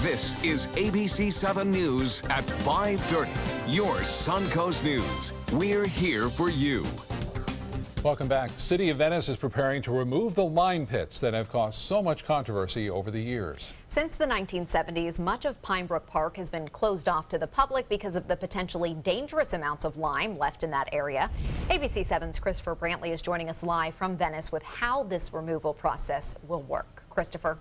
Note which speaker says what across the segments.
Speaker 1: This is ABC7 News at 5:30. Your Suncoast News. We're here for you.
Speaker 2: Welcome back. The City of Venice is preparing to remove the lime pits that have caused so much controversy over the years.
Speaker 3: Since the 1970s, much of Pine Brook Park has been closed off to the public because of the potentially dangerous amounts of lime left in that area. ABC7's Christopher Brantley is joining us live from Venice with how this removal process will work. Christopher.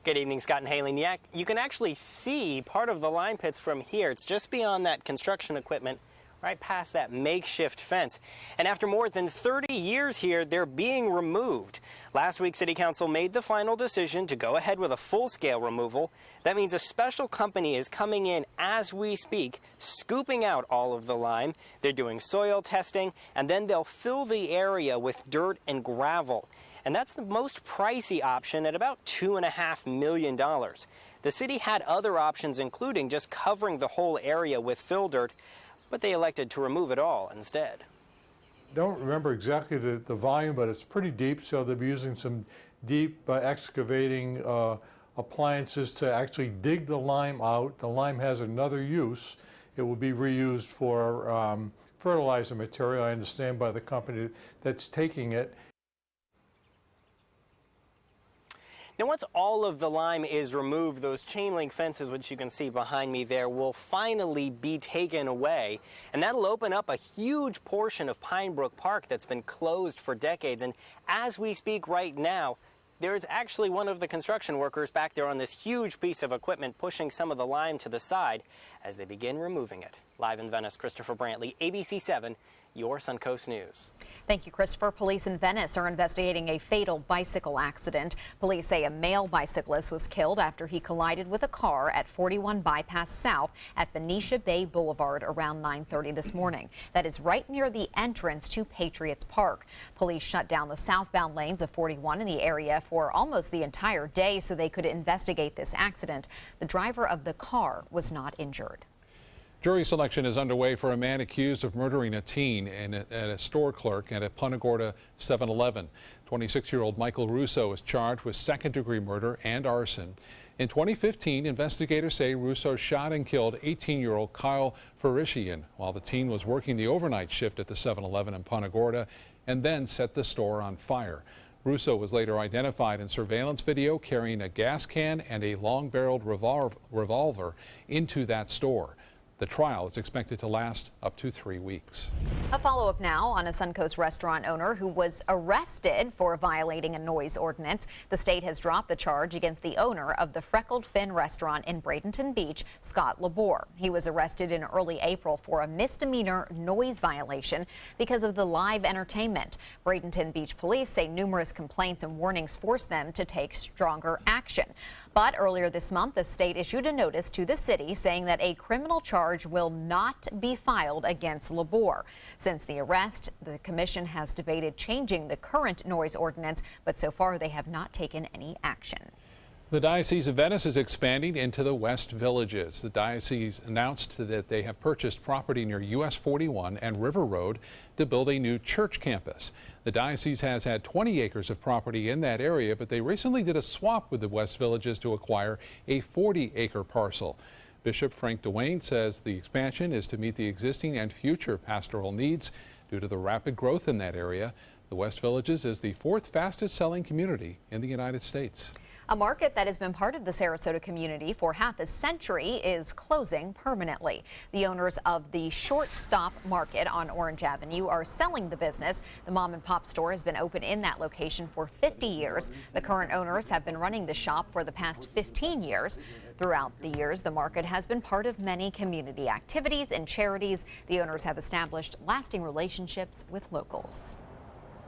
Speaker 4: Good evening, Scott and Haley. You can actually see part of the lime pits from here. It's just beyond that construction equipment, right past that makeshift fence. And after more than 30 years here, they're being removed. Last week, City Council made the final decision to go ahead with a full-scale removal. That means a special company is coming in as we speak, scooping out all of the lime. They're doing soil testing, and then they'll fill the area with dirt and gravel. And that's the most pricey option at about $2.5 million. The city had other options, including just covering the whole area with fill dirt, but they elected to remove it all instead.
Speaker 5: Don't remember exactly the volume, but it's pretty deep, so they'll be using some deep excavating appliances to actually dig the lime out. The lime has another use. It will be reused for fertilizer material, I understand, by the company that's taking it.
Speaker 4: Now, once all of the lime is removed, those chain link fences, which you can see behind me there, will finally be taken away. And that'll open up a huge portion of Pine Brook Park that's been closed for decades. And as we speak right now, there's actually one of the construction workers back there on this huge piece of equipment pushing some of the lime to the side as they begin removing it. Live in Venice, Christopher Brantley, ABC7, your Suncoast News.
Speaker 3: Thank you, Christopher. Police in Venice are investigating a fatal bicycle accident. Police say a male bicyclist was killed after he collided with a car at 41 Bypass South at Venetia Bay Boulevard around 9:30 this morning. That is right near the entrance to Patriots Park. Police shut down the southbound lanes of 41 in the area for almost the entire day so they could investigate this accident. The driver of the car was not injured.
Speaker 2: Jury selection is underway for a man accused of murdering a teen and a store clerk at a Punta Gorda 7-Eleven. 26-year-old Michael Russo is charged with second-degree murder and arson. In 2015, investigators say Russo shot and killed 18-year-old Kyle Farishian while the teen was working the overnight shift at the 7-Eleven in Punta Gorda and then set the store on fire. Russo was later identified in surveillance video carrying a gas can and a long-barreled revolver into that store. The trial is expected to last up to 3 weeks.
Speaker 3: A follow-up now on a Suncoast restaurant owner who was arrested for violating a noise ordinance. The state has dropped the charge against the owner of the Freckled Fin restaurant in Bradenton Beach, Scott Labor. He was arrested in early April for a misdemeanor noise violation because of the live entertainment. Bradenton Beach police say numerous complaints and warnings forced them to take stronger action. But earlier this month, the state issued a notice to the city saying that a criminal charge will not be filed against Labor. Since the arrest, the commission has debated changing the current noise ordinance, but so far they have not taken any action.
Speaker 2: The Diocese of Venice is expanding into the West Villages. The diocese announced that they have purchased property near US 41 and River Road to build a new church campus. The diocese has had 20 acres of property in that area, but they recently did a swap with the West Villages to acquire a 40-acre parcel. Bishop Frank Dwayne says the expansion is to meet the existing and future pastoral needs due to the rapid growth in that area. The West Villages is the 4th fastest selling community in the United States.
Speaker 3: A market that has been part of the Sarasota community for half a century is closing permanently. The owners of the Short Stop Market on Orange Avenue are selling the business. The mom and pop store has been open in that location for 50 years. The current owners have been running the shop for the past 15 years. Throughout the years, the market has been part of many community activities and charities. The owners have established lasting relationships with locals.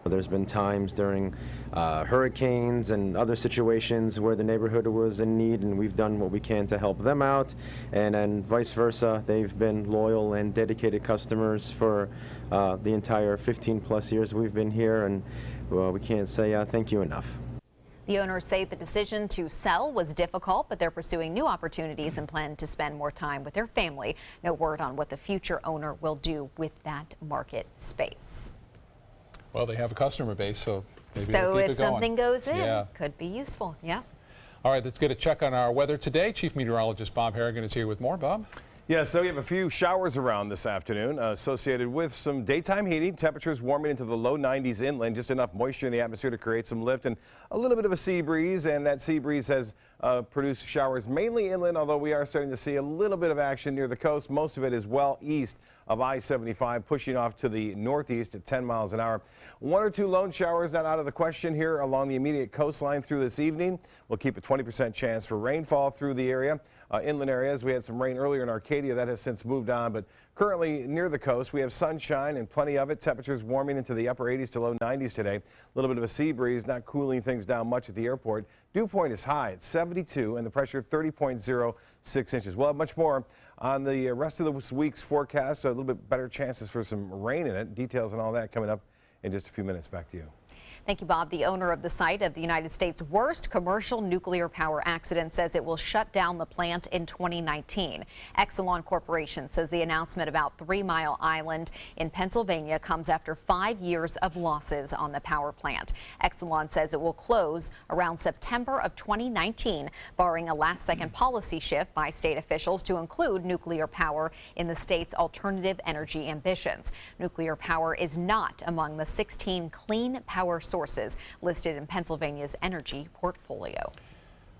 Speaker 6: There's been times during hurricanes and other situations where the neighborhood was in need, and we've done what we can to help them out, and then vice versa. They've been loyal and dedicated customers for the entire 15+ years we've been here, and we can't say thank you enough.
Speaker 3: The owners say the decision to sell was difficult, but they're pursuing new opportunities and plan to spend more time with their family. No word on what the future owner will do with that market space.
Speaker 2: Well, they have a customer base, so maybe
Speaker 3: so
Speaker 2: they'll keep
Speaker 3: if
Speaker 2: it going.
Speaker 3: something goes in,
Speaker 2: Yeah.
Speaker 3: could be useful. Yeah.
Speaker 2: All right, let's get a check on our weather today. Chief Meteorologist Bob Harrigan is here with more. Bob?
Speaker 7: Yeah, so we have a few showers around this afternoon associated with some daytime heating. Temperatures warming into the low 90s inland, just enough moisture in the atmosphere to create some lift and a little bit of a sea breeze. And that sea breeze has produced showers mainly inland, although we are starting to see a little bit of action near the coast. Most of it is well east of I-75, pushing off to the northeast at 10 miles an hour. One or two lone showers not out of the question here along the immediate coastline through this evening. We'll keep a 20% chance for rainfall through the area. Inland areas, we had some rain earlier in Arcadia. That has since moved on, but currently near the coast, we have sunshine and plenty of it. Temperatures warming into the upper 80s to low 90s today. A little bit of a sea breeze, not cooling things down much at the airport. Dew point is high at 72 and the pressure 30.06 inches. We'll have much more on the rest of this week's forecast, so a little bit better chances for some rain in it. Details and all that coming up in just a few minutes. Back to you.
Speaker 3: Thank you, Bob. The owner of the site of the United States' worst commercial nuclear power accident says it will shut down the plant in 2019. Exelon Corporation says the announcement about 3 Mile Island in Pennsylvania comes after 5 years of losses on the power plant. Exelon says it will close around September of 2019, barring a last-second policy shift by state officials to include nuclear power in the state's alternative energy ambitions. Nuclear power is not among the 16 clean power sources listed in Pennsylvania's energy portfolio.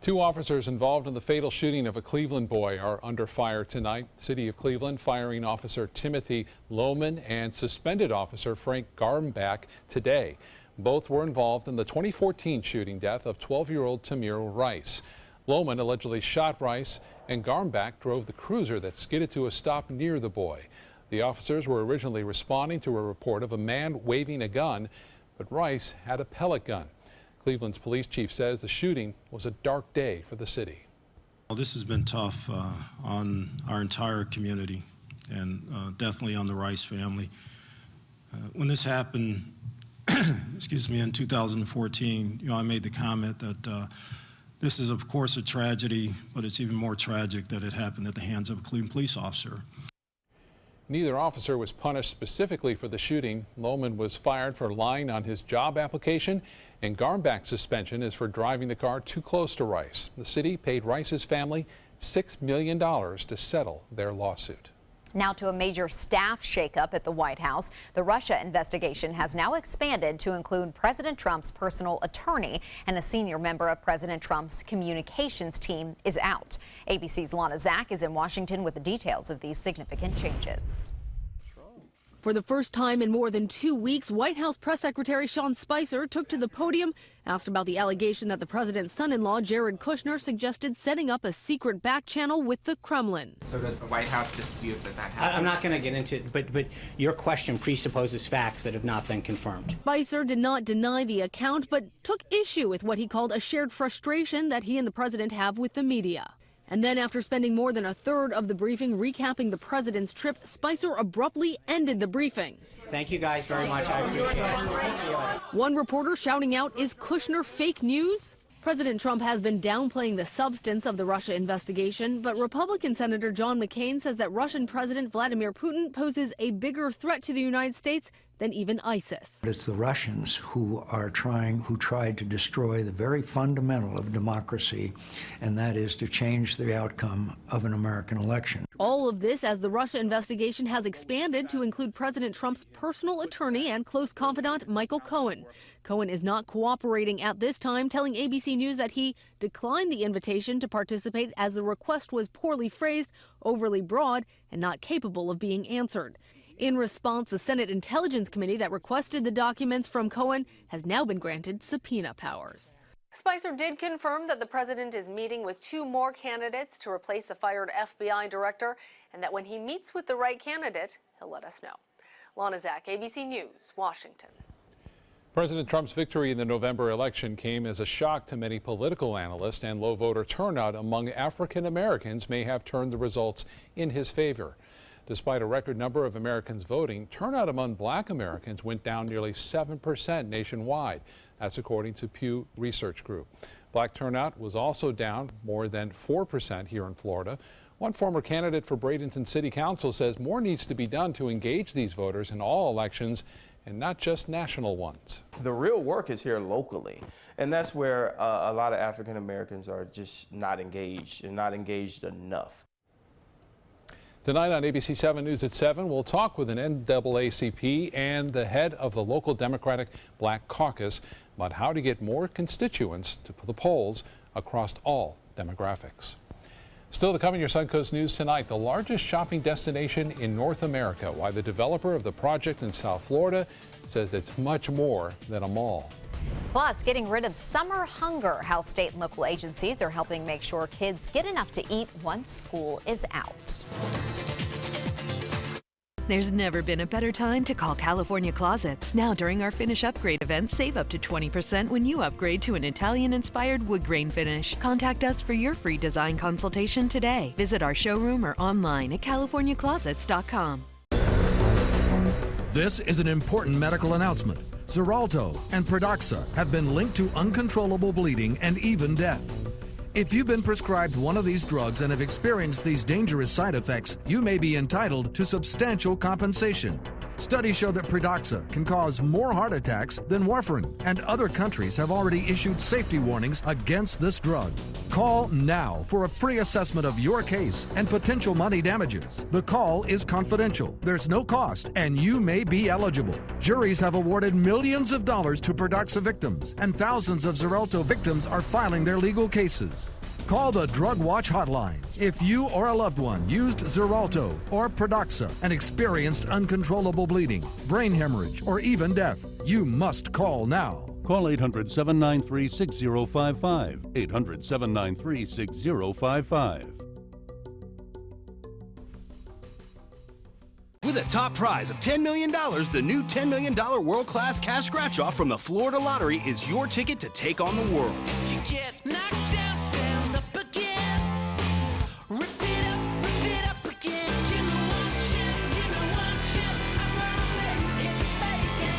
Speaker 2: 2 officers involved in the fatal shooting of a Cleveland boy are under fire tonight. City of Cleveland firing Officer Timothy Lohman and suspended Officer Frank Garmbach today. Both were involved in the 2014 shooting death of 12-year-old Tamir Rice. Lohman allegedly shot Rice, and Garmbach drove the cruiser that skidded to a stop near the boy. The officers were originally responding to a report of a man waving a gun, but Rice had a pellet gun. Cleveland's police chief says the shooting was a dark day for the city.
Speaker 8: Well, this has been tough on our entire community and definitely on the Rice family. When this happened, excuse me, in 2014, I made the comment that this is of course a tragedy, but it's even more tragic that it happened at the hands of a Cleveland police officer.
Speaker 2: Neither officer was punished specifically for the shooting. Lohman was fired for lying on his job application, and Garmbach's suspension is for driving the car too close to Rice. The city paid Rice's family $6 million to settle their lawsuit.
Speaker 3: Now to a major staff shakeup at the White House. The Russia investigation has now expanded to include President Trump's personal attorney, and a senior member of President Trump's communications team is out. ABC's Lana Zach is in Washington with the details of these significant changes.
Speaker 9: For the first time in more than 2 weeks, White House Press Secretary Sean Spicer took to the podium, asked about the allegation that the president's son-in-law, Jared Kushner, suggested setting up a secret back channel with the Kremlin.
Speaker 10: So does the White House dispute that happened?
Speaker 11: I'm not going to get into it, but your question presupposes facts that have not been confirmed.
Speaker 9: Spicer did not deny the account, but took issue with what he called a shared frustration that he and the president have with the media. And then, after spending more than a third of the briefing recapping the president's trip, Spicer abruptly ended the briefing.
Speaker 11: Thank you guys very much. I appreciate it.
Speaker 9: One reporter shouting out, "Is Kushner fake news?" President Trump has been downplaying the substance of the Russia investigation, but Republican Senator John McCain says that Russian President Vladimir Putin poses a bigger threat to the United States than even ISIS.
Speaker 12: It's the Russians who tried to destroy the very fundamental of democracy, and that is to change the outcome of an American election.
Speaker 9: All of this as the Russia investigation has expanded to include President Trump's personal attorney and close confidant Michael Cohen. Cohen is not cooperating at this time, telling ABC News that he declined the invitation to participate as the request was poorly phrased, overly broad, and not capable of being answered. In response, the Senate Intelligence Committee that requested the documents from Cohen has now been granted subpoena powers. Spicer did confirm that the president is meeting with 2 more candidates to replace the fired FBI director, and that when he meets with the right candidate, he'll let us know. Lana Zach, ABC News, Washington.
Speaker 2: President Trump's victory in the November election came as a shock to many political analysts, and low voter turnout among African Americans may have turned the results in his favor. Despite a record number of Americans voting, turnout among Black Americans went down nearly 7% nationwide. That's according to Pew Research Group. Black turnout was also down more than 4% here in Florida. One former candidate for Bradenton City Council says more needs to be done to engage these voters in all elections and not just national ones.
Speaker 13: The real work is here locally, and that's where a lot of African Americans are just not engaged and not engaged enough.
Speaker 2: Tonight on ABC7 News at 7, we'll talk with an NAACP and the head of the local Democratic Black Caucus about how to get more constituents to the polls across all demographics. Still to come in your Suncoast News tonight, the largest shopping destination in North America, why the developer of the project in South Florida says it's much more than a mall.
Speaker 3: Plus, getting rid of summer hunger, how state and local agencies are helping make sure kids get enough to eat once school is out.
Speaker 14: There's never been a better time to call California Closets. Now during our Finish Upgrade event, save up to 20% when you upgrade to an Italian-inspired wood grain finish. Contact us for your free design consultation today. Visit our showroom or online at californiaclosets.com.
Speaker 15: This is an important medical announcement. Xarelto and Pradaxa have been linked to uncontrollable bleeding and even death. If you've been prescribed one of these drugs and have experienced these dangerous side effects, you may be entitled to substantial compensation. Studies show that Pradaxa can cause more heart attacks than warfarin, and other countries have already issued safety warnings against this drug. Call now for a free assessment of your case and potential money damages. The call is confidential, there's no cost, and you may be eligible. Juries have awarded millions of dollars to Pradaxa victims, and thousands of Xarelto victims are filing their legal cases. Call the Drug Watch hotline if you or a loved one used Xarelto or Pradaxa and experienced uncontrollable bleeding, brain hemorrhage, or even death. You must call now.
Speaker 16: Call 800-793-6055. 800-793-6055.
Speaker 17: With a top prize of $10 million, the new $10 million world-class cash scratch-off from the Florida Lottery is your ticket to take on the world.
Speaker 18: If you get knocked down, stand up again. Rip it up again. Give me one chance, give me one chance. I'm gonna make it.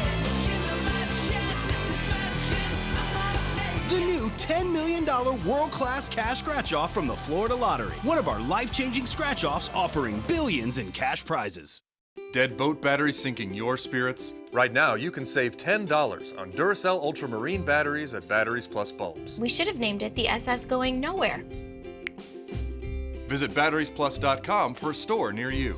Speaker 18: Give me my chance, this is my chance. I'm gonna take it.
Speaker 17: The new $10 million world-class cash scratch-off from the Florida Lottery. One of our life-changing scratch-offs offering billions in cash prizes.
Speaker 19: Dead boat batteries sinking your spirits? Right now, you can save $10 on Duracell Ultramarine batteries at Batteries Plus Bulbs.
Speaker 20: We should have named it the SS Going Nowhere.
Speaker 19: Visit batteriesplus.com for a store near you.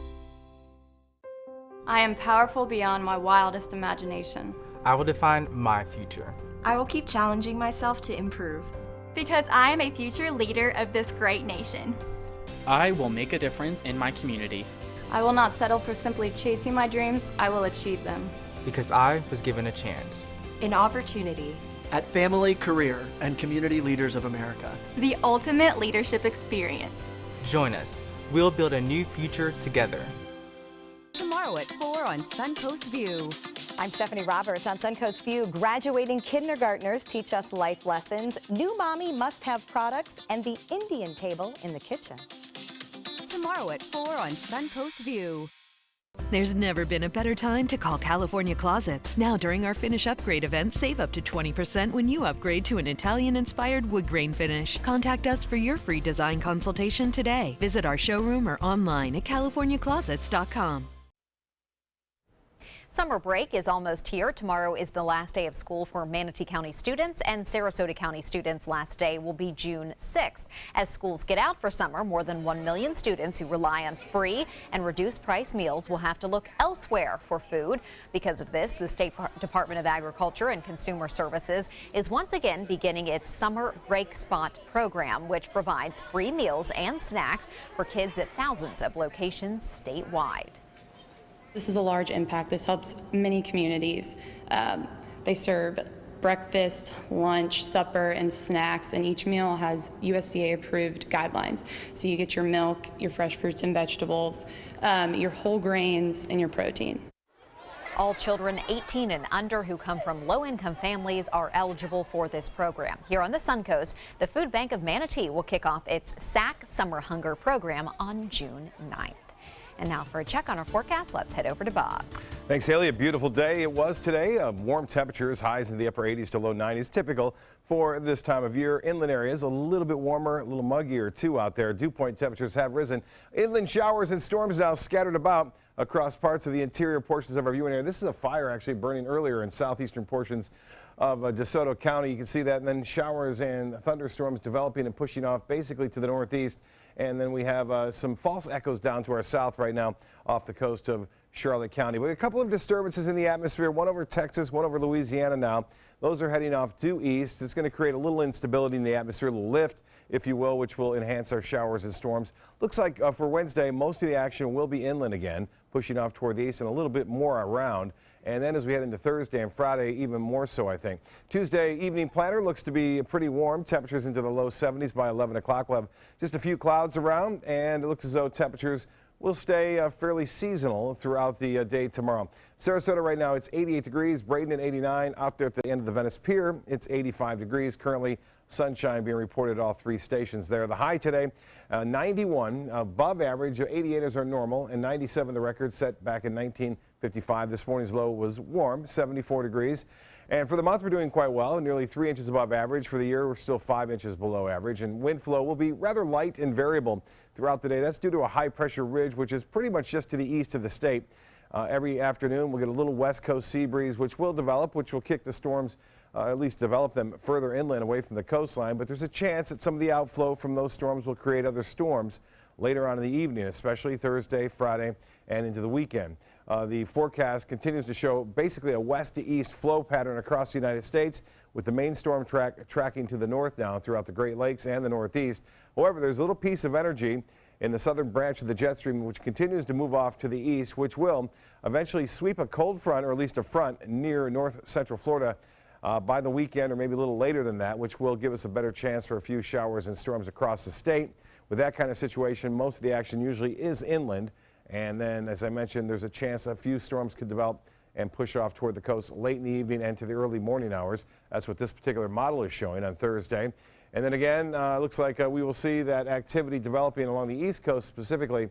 Speaker 21: I am powerful beyond my wildest imagination.
Speaker 22: I will define my future.
Speaker 23: I will keep challenging myself to improve.
Speaker 24: Because I am a future leader of this great nation.
Speaker 25: I will make a difference in my community.
Speaker 21: I will not settle for simply chasing my dreams, I will achieve them.
Speaker 22: Because I was given a chance.
Speaker 23: An opportunity.
Speaker 26: At Family, Career, and Community Leaders of America.
Speaker 24: The ultimate leadership experience.
Speaker 22: Join us. We'll build a new future together.
Speaker 27: Tomorrow at 4 on Suncoast View.
Speaker 28: I'm Stephanie Roberts on Suncoast View. Graduating kindergartners teach us life lessons, new mommy must-have products, and the Indian table in the kitchen.
Speaker 27: Tomorrow at 4 on Suncoast View.
Speaker 14: There's never been a better time to call California Closets. Now during our Finish Upgrade event, save up to 20% when you upgrade to an Italian-inspired wood grain finish. Contact us for your free design consultation today. Visit our showroom or online at californiaclosets.com.
Speaker 3: Summer break is almost here. Tomorrow is the last day of school for Manatee County students, and Sarasota County students' last day will be June 6th. As schools get out for summer, more than 1 million students who rely on free and reduced price meals will have to look elsewhere for food. Because of this, the State Department of Agriculture and Consumer Services is once again beginning its Summer Break Spot program, which provides free meals and snacks for kids at thousands of locations statewide.
Speaker 29: This is a large impact. This helps many communities. They serve breakfast, lunch, supper, and snacks, and each meal has USDA-approved guidelines. So you get your milk, your fresh fruits and vegetables, your whole grains, and your protein.
Speaker 3: All children 18 and under who come from low-income families are eligible for this program. Here on the Suncoast, the Food Bank of Manatee will kick off its SAC Summer Hunger program on June 9th. And now for a check on our forecast, let's head over to Bob.
Speaker 1: Thanks, Haley. A beautiful day it was today. Warm temperatures, highs in the upper 80s to low 90s, typical for this time of year. Inland areas a little bit warmer, a little muggier too out there. Dew point temperatures have risen. Inland showers and storms now scattered about across parts of the interior portions of our viewing area. This is a fire actually burning earlier in southeastern portions of DeSoto County. You can see that, and then showers and thunderstorms developing and pushing off basically to the northeast. And then we have some false echoes down to our south right now off the coast of Charlotte County. We have a couple of disturbances in the atmosphere, one over Texas, one over Louisiana now. Those are heading off due east. It's going to create a little instability in the atmosphere, a little lift, if you will, which will enhance our showers and storms. Looks like for Wednesday, most of the action will be inland again, pushing off toward the east and a little bit more around. And then as we head into Thursday and Friday, even more so, I think. Tuesday evening planner looks to be pretty warm. Temperatures into the low 70s by 11 o'clock. We'll have just a few clouds around, and it looks as though temperatures will stay fairly seasonal throughout the day tomorrow. Sarasota right now, it's 88 degrees. Braden at 89. Out there at the end of the Venice Pier, it's 85 degrees. Currently, sunshine being reported at all three stations there. The high today, 91, above average. 88 is our normal, and 97 the record set back in 1955. This morning's low was warm, 74 degrees. And for the month, we're doing quite well, nearly 3 inches above average. For the year, we're still 5 inches below average. And wind flow will be rather light and variable throughout the day. That's due to a high pressure ridge, which is pretty much just to the east of the state. Every afternoon, we'll get a little west coast sea breeze, which will develop, which will kick the storms, at least develop them further inland away from the coastline. But there's a chance that some of the outflow from those storms will create other storms later on in the evening, especially Thursday, Friday, and into the weekend. The forecast continues to show basically a west to east flow pattern across the United States, with the main storm tracking to the north now throughout the Great Lakes and the Northeast. However, there's a little piece of energy in the southern branch of the jet stream, which continues to move off to the east, which will eventually sweep a cold front, or at least a front, near north central Florida by the weekend, or maybe a little later than that, which will give us a better chance for a few showers and storms across the state. With that kind of situation, most of the action usually is inland. And then, as I mentioned, there's a chance a few storms could develop and push off toward the coast late in the evening and to the early morning hours. That's what this particular model is showing on Thursday. And then again, looks like we will see that activity developing along the East Coast, specifically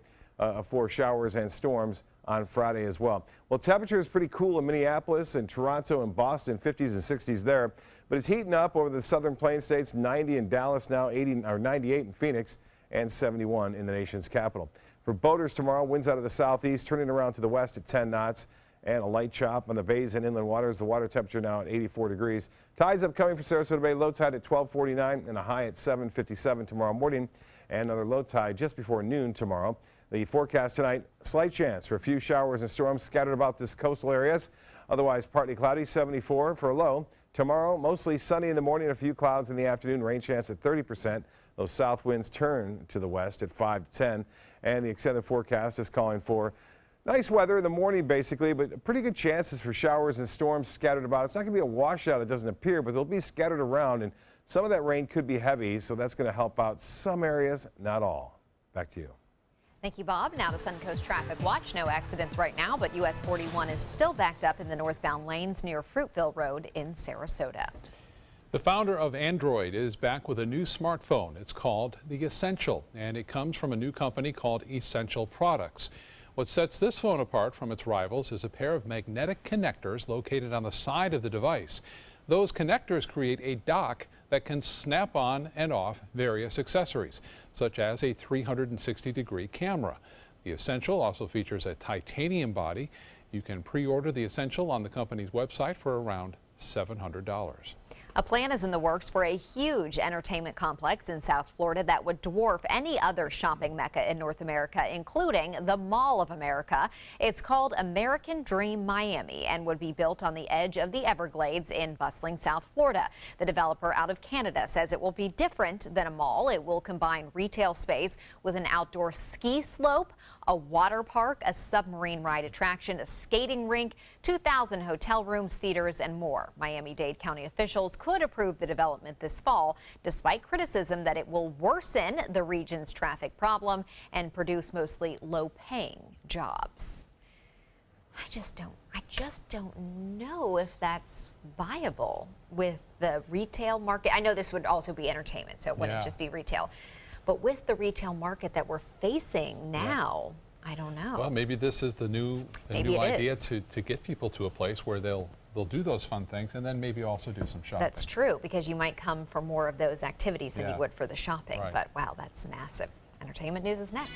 Speaker 1: for showers and storms on Friday as well. Well, temperature is pretty cool in Minneapolis and Toronto and Boston, 50s and 60s there. But it's heating up over the southern plains states, 90 in Dallas now, 98 in Phoenix, and 71 in the nation's capital. For boaters tomorrow, winds out of the southeast, turning around to the west at 10 knots, and a light chop on the bays and inland waters. The water temperature now at 84 degrees. Tides upcoming for Sarasota Bay, low tide at 12:49 and a high at 7:57 tomorrow morning, and another low tide just before noon tomorrow. The forecast tonight, slight chance for a few showers and storms scattered about this coastal areas. Otherwise, partly cloudy, 74 for a low. Tomorrow, mostly sunny in the morning, a few clouds in the afternoon, rain chance at 30%. Those south winds turn to the west at 5 to 10. And the extended forecast is calling for nice weather in the morning, basically, but pretty good chances for showers and storms scattered about. It's not going to be a washout, it doesn't appear, but they'll be scattered around, and some of that rain could be heavy, so that's going to help out some areas, not all. Back to you.
Speaker 3: Thank you, Bob. Now to Suncoast Traffic Watch. No accidents right now, but US 41 is still backed up in the northbound lanes near Fruitville Road in Sarasota.
Speaker 2: The founder of Android is back with a new smartphone. It's called the Essential, and it comes from a new company called Essential Products. What sets this phone apart from its rivals is a pair of magnetic connectors located on the side of the device. Those connectors create a dock that can snap on and off various accessories, such as a 360-degree camera. The Essential also features a titanium body. You can pre-order the Essential on the company's website for around $700.
Speaker 3: A plan is in the works for a huge entertainment complex in South Florida that would dwarf any other shopping mecca in North America, including the Mall of America. It's called American Dream Miami and would be built on the edge of the Everglades in bustling South Florida. The developer out of Canada says it will be different than a mall. It will combine retail space with an outdoor ski slope, a water park, a submarine ride attraction, a skating rink, 2,000 hotel rooms, theaters, and more. Miami-Dade County officials could approve the development this fall, despite criticism that it will worsen the region's traffic problem and produce mostly low-paying jobs. I just don't know if that's viable with the retail market. I know this would also be entertainment, so it wouldn't just be retail. But with the retail market that we're facing now, I don't know.
Speaker 2: Well, maybe this is the new idea to get people to a place where they'll do those fun things and then maybe also do some shopping.
Speaker 3: That's true, because you might come for more of those activities than
Speaker 2: Yeah.
Speaker 3: you would for the shopping.
Speaker 2: Right.
Speaker 3: But wow, that's massive. Entertainment news is next.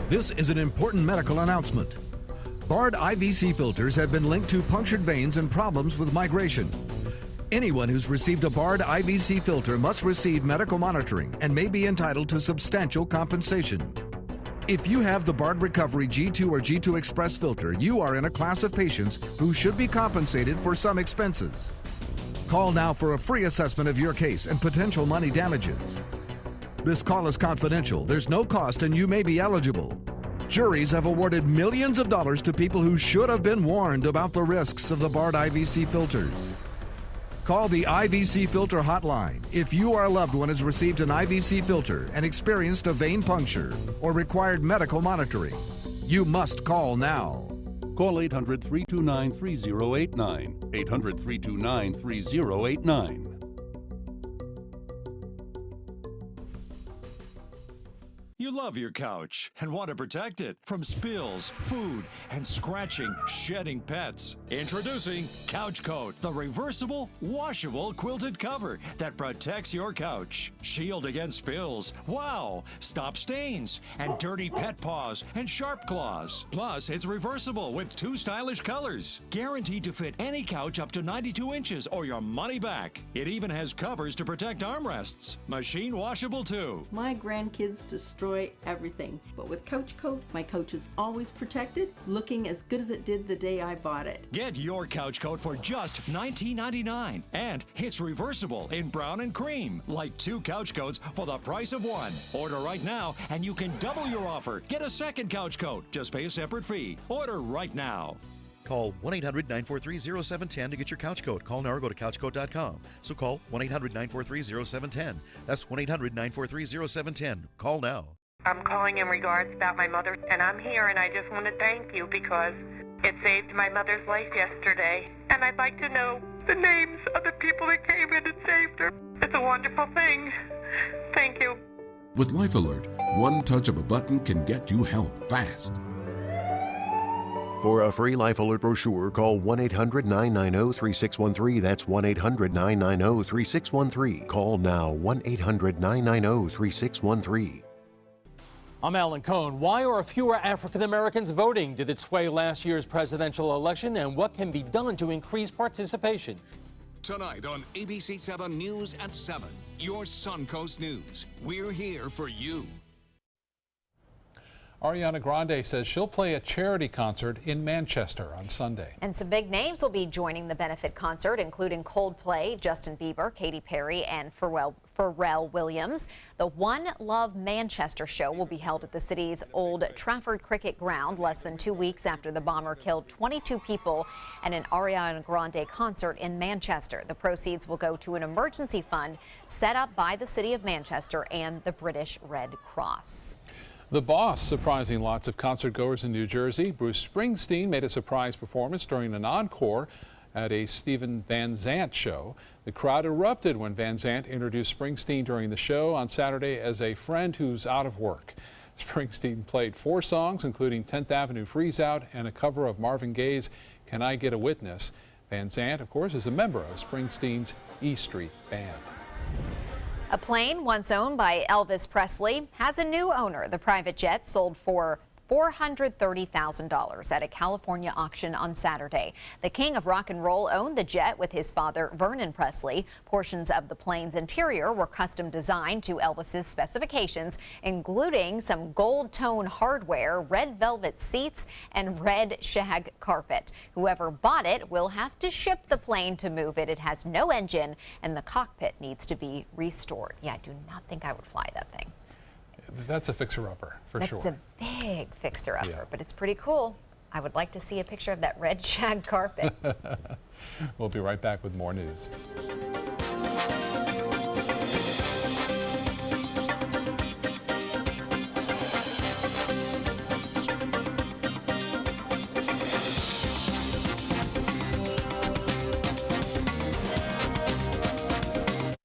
Speaker 15: This is an important medical announcement. Bard IVC filters have been linked to punctured veins and problems with migration. Anyone who's received a Bard IVC filter must receive medical monitoring and may be entitled to substantial compensation. If you have the Bard Recovery G2 or G2 Express filter, you are in a class of patients who should be compensated for some expenses. Call now for a free assessment of your case and potential money damages. This call is confidential, there's no cost, and you may be eligible. Juries have awarded millions of dollars to people who should have been warned about the risks of the Bard IVC filters. Call the IVC Filter Hotline if you or a loved one has received an IVC filter and experienced a vein puncture or required medical monitoring. You must call now.
Speaker 4: Call 800-329-3089. 800-329-3089.
Speaker 5: You love your couch and want to protect it from spills, food, and scratching, shedding pets. Introducing Couch Coat, the reversible, washable quilted cover that protects your couch. Shield against spills. Wow! Stop stains and dirty pet paws and sharp claws. Plus, it's reversible with 2 stylish colors. Guaranteed to fit any couch up to 92 inches or your money back. It even has covers to protect armrests. Machine washable too.
Speaker 6: My grandkids destroy everything, but with Couch Coat, my couch is always protected, looking as good as it did the day I bought it.
Speaker 5: Get your Couch Coat for just $19.99, and it's reversible in brown and cream, like 2 couch coats for the price of 1. Order right now, and you can double your offer. Get a second Couch Coat. Just pay a separate fee. Order right now.
Speaker 7: Call 1-800-943-0710 to get your couch coat. Call now or go to couchcoat.com. So call 1-800-943-0710. That's 1-800-943-0710. Call now.
Speaker 8: I'm calling in regards about my mother, and I'm here, and I just want to thank you because it saved my mother's life yesterday. And I'd like to know the names of the people that came in and saved her. It's a wonderful thing. Thank you.
Speaker 10: With Life Alert, one touch of a button can get you help fast.
Speaker 11: For a free Life Alert brochure, call 1-800-990-3613. That's 1-800-990-3613. Call now, 1-800-990-3613.
Speaker 12: I'm Alan Cohn. Why are fewer African Americans voting? Did it sway last year's presidential election? And what can be done to increase participation?
Speaker 17: Tonight on ABC7 News at 7, your Suncoast News. We're here for you.
Speaker 2: Ariana Grande says she'll play a charity concert in Manchester on Sunday.
Speaker 3: And some big names will be joining the benefit concert, including Coldplay, Justin Bieber, Katy Perry, and Pharrell Williams. The One Love Manchester show will be held at the city's Old Trafford Cricket Ground less than 2 weeks after the bomber killed 22 people at an Ariana Grande concert in Manchester. The proceeds will go to an emergency fund set up by the city of Manchester and the British Red Cross.
Speaker 2: The Boss surprising lots of concert goers in New Jersey. Bruce Springsteen made a surprise performance during an encore at a Stephen Van Zandt show. The crowd erupted when Van Zandt introduced Springsteen during the show on Saturday as a friend who's out of work. Springsteen played 4 songs, including 10th Avenue Freeze Out and a cover of Marvin Gaye's Can I Get a Witness. Van Zandt, of course, is a member of Springsteen's E Street Band.
Speaker 3: A plane once owned by Elvis Presley has a new owner. The private jet sold for $430,000 at a California auction on Saturday. The king of rock and roll owned the jet with his father, Vernon Presley. Portions of the plane's interior were custom designed to Elvis's specifications, including some gold tone hardware, red velvet seats, and red shag carpet. Whoever bought it will have to ship the plane to move it. It has no engine, and the cockpit needs to be restored. Yeah, I do not think I would fly that thing.
Speaker 2: That's a fixer-upper, for sure.
Speaker 3: That's a big fixer-upper,
Speaker 2: Yeah.
Speaker 3: but it's pretty cool. I would like to see a picture of that red shag carpet.
Speaker 2: We'll be right back with more news.